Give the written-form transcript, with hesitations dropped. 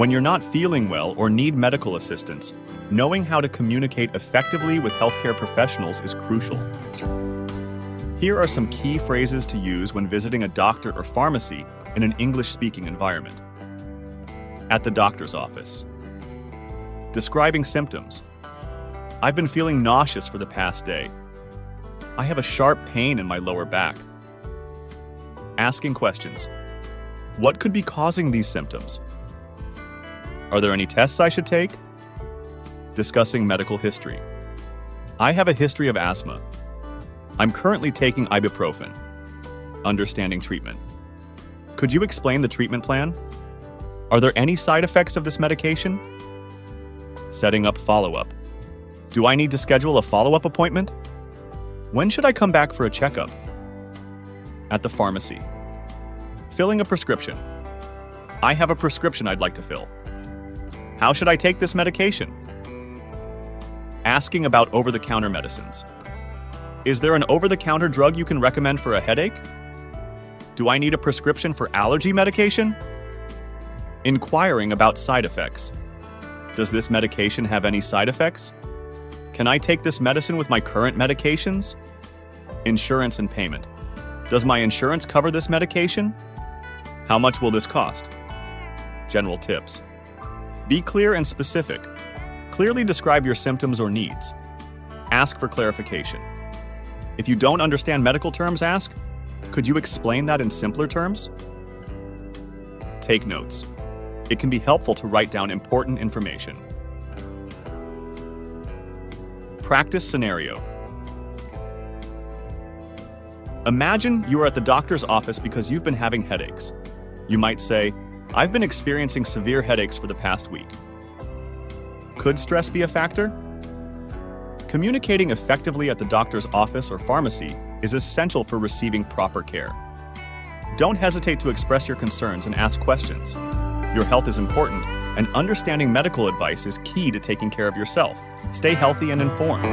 When you're not feeling well or need medical assistance, knowing how to communicate effectively with healthcare professionals is crucial. Here are some key phrases to use when visiting a doctor or pharmacy in an English-speaking environment. At the doctor's office. Describing symptoms. I've been feeling nauseous for the past day. I have a sharp pain in my lower back. Asking questions. What could be causing these symptoms? Are there any tests I should take? Discussing medical history. I have a history of asthma. I'm currently taking ibuprofen. Understanding treatment. Could you explain the treatment plan? Are there any side effects of this medication? Setting up follow-up. Do I need to schedule a follow-up appointment? When should I come back for a checkup? At the pharmacy. Filling a prescription. I have a prescription I'd like to fill. How should I take this medication? Asking about over-the-counter medicines. Is there an over-the-counter drug you can recommend for a headache? Do I need a prescription for allergy medication? Inquiring about side effects. Does this medication have any side effects? Can I take this medicine with my current medications? Insurance and payment. Does my insurance cover this medication? How much will this cost? General tips. Be clear and specific. Clearly describe your symptoms or needs. Ask for clarification. If you don't understand medical terms, ask, could you explain that in simpler terms? Take notes. It can be helpful to write down important information. Practice scenario. Imagine you are at the doctor's office because you've been having headaches. You might say, I've been experiencing severe headaches for the past week. Could stress be a factor? Communicating effectively at the doctor's office or pharmacy is essential for receiving proper care. Don't hesitate to express your concerns and ask questions. Your health is important, and understanding medical advice is key to taking care of yourself. Stay healthy and informed.